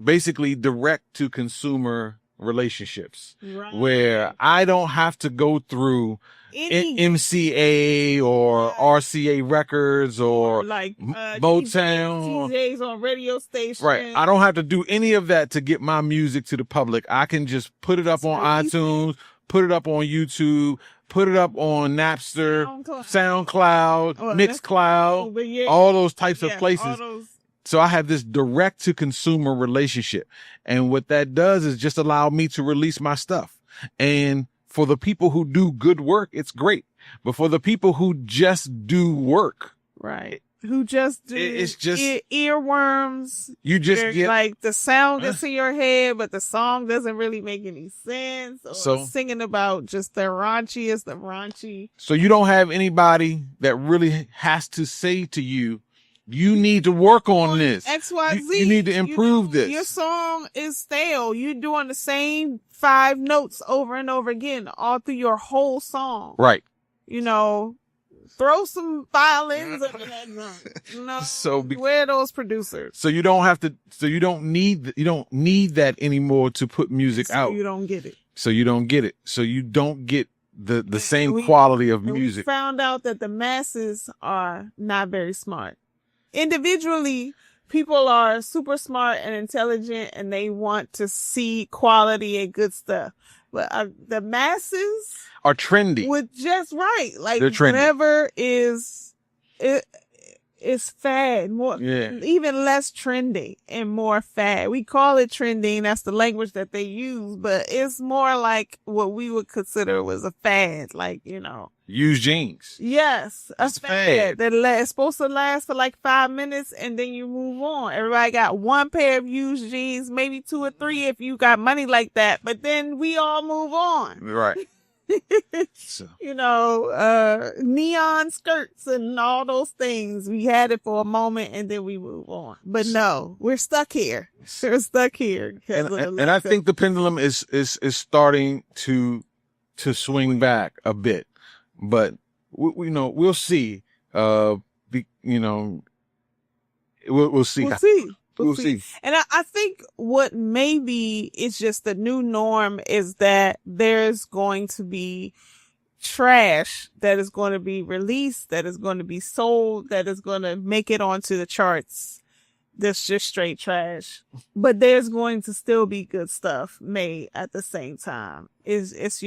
basically direct to consumer relationships, where I don't have to go through MCA or RCA Records or like Motown, DJs on radio stations. Right. I don't have to do any of that to get my music to the public. I can just put it up on iTunes, put it up on YouTube, put it up on Napster, SoundCloud, Mixcloud, all those types of places. So I have this direct to consumer relationship. And what that does is just allow me to release my stuff. And for the people who do good work, it's great. But for the people who just do work, right, who just do it's just earworms, you just get like the sound gets in your head, but the song doesn't really make any sense. Or singing about just the raunchiest of raunchy. So you don't have anybody that really has to say to you, you need to work on this. XYZ. You need to improve this. Your song is stale. You're doing the same 5 notes over and over again all through your whole song. Right. Throw some violins up in that drum. So where are those producers? So you don't have to. So you don't need that anymore to put music out. You don't get it. So you don't get it. So you don't get the same quality of and music. We found out that the masses are not very smart. Individually, people are super smart and intelligent, and they want to see quality and good stuff. But the masses are trendy. With just right, like they're trendy. Whatever is fad, more even less trendy and more fad. We call it trending. That's the language that they use, but it's more like what we would consider was a fad, like, used jeans. Yes, a fad that is supposed to last for like 5 minutes and then you move on. Everybody got one pair of used jeans, maybe 2 or 3 if you got money like that, but then we all move on. Right. So. Neon skirts and all those things. We had it for a moment and then we move on. But no, we're stuck here. We're stuck here. And I think the pendulum is starting to swing back a bit, but we'll see. We'll see. We'll see. And I think what maybe is just the new norm is that there's going to be trash that is going to be released, that is going to be sold, that is going to make it onto the charts. That's just straight trash. But there's going to still be good stuff made at the same time. It's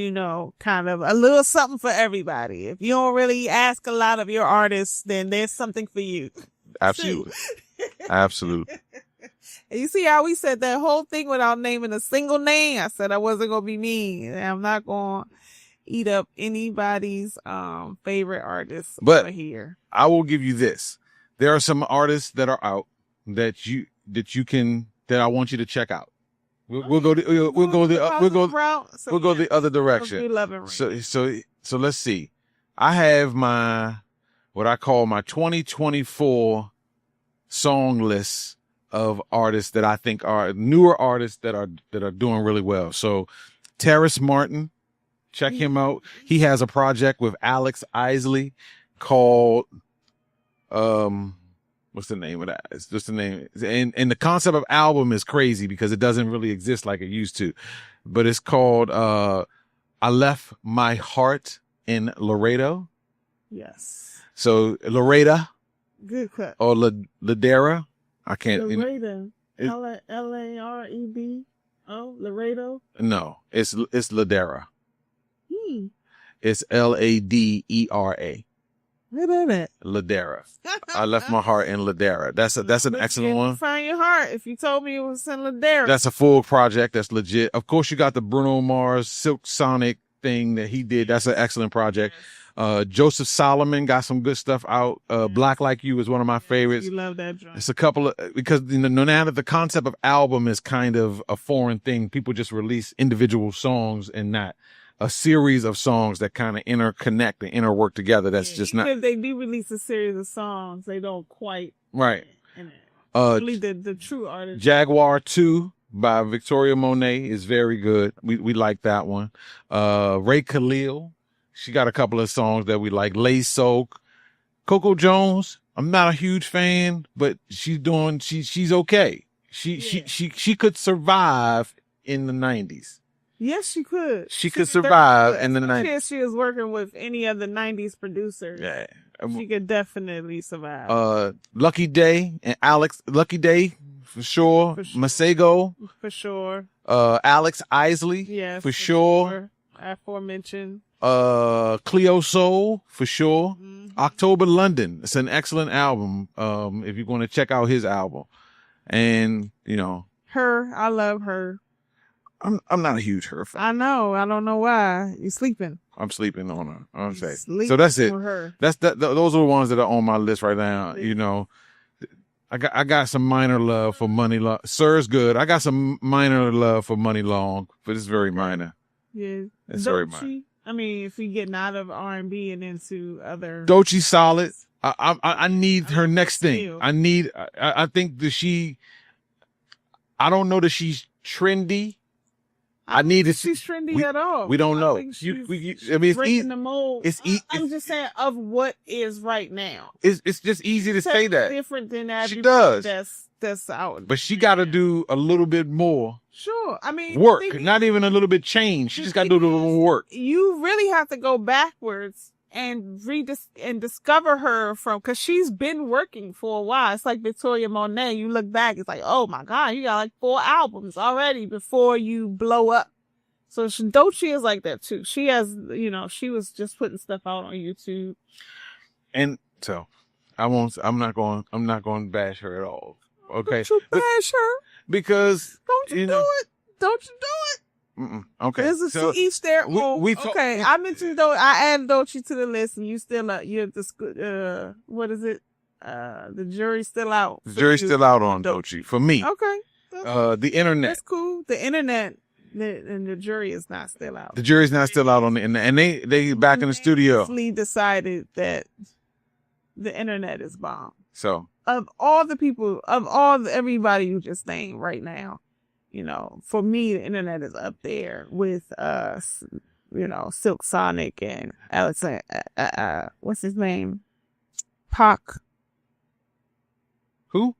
kind of a little something for everybody. If you don't really ask a lot of your artists, then there's something for you. Absolutely. Absolutely. And you see how we said that whole thing without naming a single name? I said I wasn't going to be mean. I'm not going to eat up anybody's favorite artists over here. I will give you this. There are some artists that are out that I want you to check out. We'll go the other direction. So let's see. I have what I call my 2024 song list of artists that I think are newer artists that are doing really well. So Terrace Martin, check him out. He has a project with Alex Isley called what's the name of that? It's just the name. And the concept of album is crazy because it doesn't really exist like it used to. But it's called I Left My Heart in Laredo. Yes. So Loretta. Good cut. Or Ladera. I can't. Laredo. Laredo. Laredo. No, it's Ladera. It's Ladera. Wait a minute. Ladera. I Left My Heart in Ladera. That's an excellent one. Find your heart. If you told me it was in Ladera. That's a full project. That's legit. Of course, you got the Bruno Mars Silk Sonic thing that he did. That's an excellent project. Joseph Solomon got some good stuff out. Black Like You is one of my favorites. You love that joint. It's a couple of, because now that the concept of album is kind of a foreign thing, people just release individual songs and not a series of songs that kind of interconnect and interwork together. That's just not. If they do release a series of songs, they don't quite. Right. Really the true artist. Jaguar 2 by Victoria Monet is very good. We like that one. Ray Khalil. She got a couple of songs that we like. Lay Soak. Coco Jones. I'm not a huge fan, but she's okay. She could survive in the 90s. Yes, she could. She could survive in the 90s. If she was working with any of the 90s producers. Yeah. She could definitely survive. Lucky Day and Alex. Lucky Day, for sure. Masego. For sure. Alex Isley. Yeah. For sure. Aforementioned. Cleo Soul, for sure. Mm-hmm. October London. It's an excellent album. If you're going to check out his album. And, Her. I love Her. I'm not a huge Her fan. I know. I don't know why. You're sleeping. I'm sleeping on her. I'm saying. So that's it. Her. Those are the ones that are on my list right now. I got some minor love for Money Long. Sir's good. I got some minor love for Money Long, but it's very minor. Yeah. It's very minor. I mean, if you're getting out of R&B and into other. Doechii solid. I need her next thing. I think that I don't know that she's trendy. I need to see. She's trendy at all. We don't know. I mean, it's breaking the mold. It's I'm just saying of what is right now. It's just easy to say that. Different than that. She does. That's out. But she got to do a little bit more. Sure. I mean, work, not even a little bit change. She just got to do a little more work. You really have to go backwards and discover her because she's been working for a while. It's like Victoria Monet. You look back, it's like, oh my God, you got like 4 albums already before you blow up. So Doechii is like that too. She has, she was just putting stuff out on YouTube. And so I'm not going to bash her at all. Okay. Don't you bash her? Because don't you do it? Don't you do it? Okay. This is each their own. Okay. I mentioned I added Doechii to the list, and you still what is it? The jury's still out. The jury's still out on Doechii for me. Okay. The internet. That's cool. The internet. And the jury is not still out. The jury's not still out on the internet, and they back in the studio. Decided that the internet is bomb. So of all the people, everybody you just named right now, for me, the internet is up there with Silk Sonic and Alexander. What's his name? Pac. Who?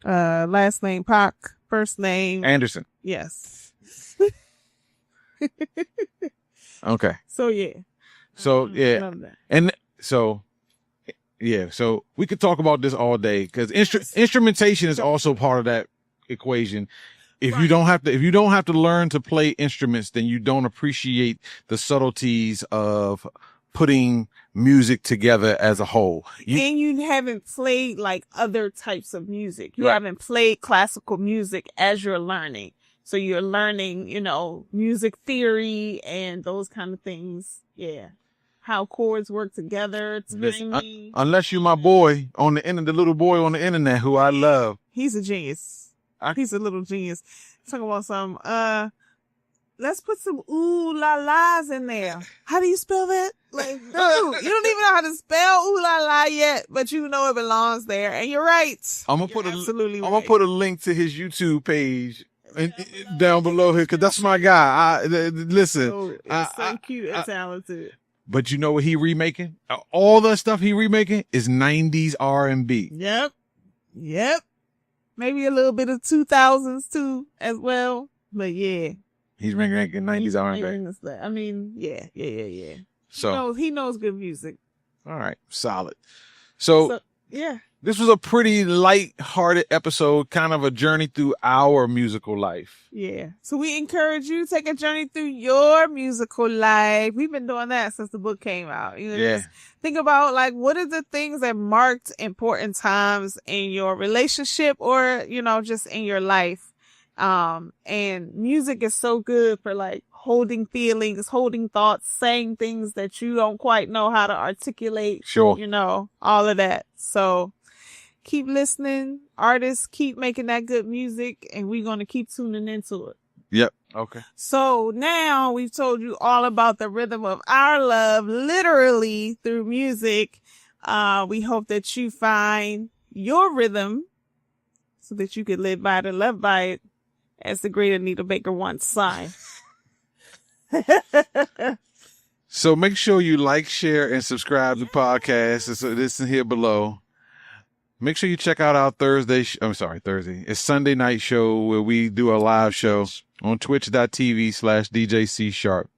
Last name Pac. First name Anderson. Yes. Okay. So yeah. So yeah, and so yeah, so we could talk about this all day because instrumentation is also part of that equation. If you don't have to learn to play instruments, then you don't appreciate the subtleties of putting music together as a whole. And you haven't played like other types of music. You haven't played classical music as you're learning. So you're learning, music theory and those kind of things. Yeah. How chords work together. Unless you're my boy on the end, the little boy on the internet who I love. He's a genius. He's a little genius. Talking about some, let's put some ooh la la's in there. How do you spell that? Like, you don't even know how to spell ooh la la yet, but you know it belongs there. And you're right. I'm gonna put a link to his YouTube page down below here because that's my guy. Listen, so cute and talented. But you know what he remaking? All the stuff he remaking is 90s R&B. Yep. Maybe a little bit of 2000s too as well. But yeah. He's making 90s R&B. I mean, yeah. So he knows good music. All right. Solid. So yeah. This was a pretty light-hearted episode, kind of a journey through our musical life. Yeah. So we encourage you to take a journey through your musical life. We've been doing that since the book came out. Just think about like what are the things that marked important times in your relationship or, just in your life. And music is so good for like holding feelings, holding thoughts, saying things that you don't quite know how to articulate. Sure. All of that. So keep listening. Artists keep making that good music and we're going to keep tuning into it. Yep. Okay. So now we've told you all about the rhythm of our love, literally through music. We hope that you find your rhythm so that you can live by it and love by it, as the great Anita Baker once sang. So make sure you like, share, and subscribe to the podcast. It's here below. Make sure you check out our Thursday. It's Sunday night show where we do a live show on twitch.tv/DJ Sharp.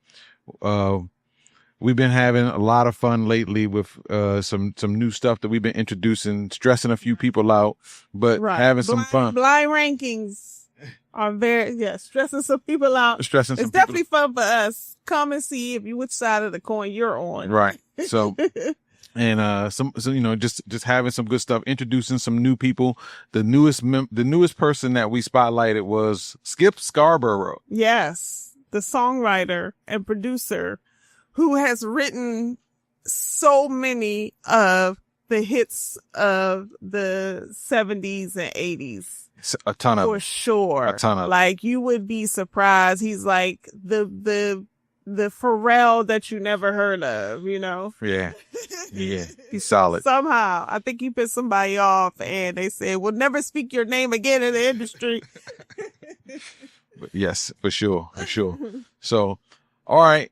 We've been having a lot of fun lately with some new stuff that we've been introducing, stressing a few people out, but having some fun. Blind rankings are stressing some people out. It's definitely fun for us. Come and see which side of the coin you're on. Right. So. And just having some good stuff, introducing some new people. The newest person that we spotlighted was Skip Scarborough. Yes, the songwriter and producer who has written so many of the hits of the 70s and 80s. A ton of for sure. A ton of like you would be surprised. He's like the Pharrell that you never heard of, Yeah. He's solid. Somehow, I think he pissed somebody off and they said, we'll never speak your name again in the industry. But yes, for sure. So, all right.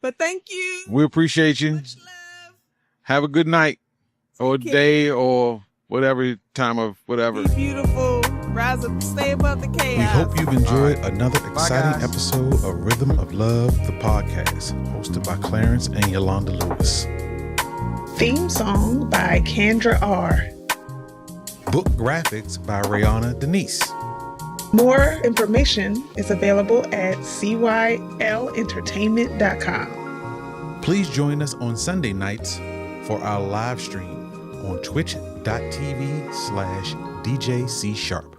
But thank you. We appreciate you. Much love. Have a good night or Take care. day or whatever time of whatever. Be beautiful. Rise up. Stay above the chaos. We hope you've enjoyed another Bye, exciting guys. episode of Rhythm of Love, the podcast, hosted by Clarence and Yolanda Lewis. Theme song by Kendra R. Book graphics by Rayana Denise. More information is available at cylentertainment.com. Please join us on Sunday nights for our live stream on twitch.tv/DJC Sharp.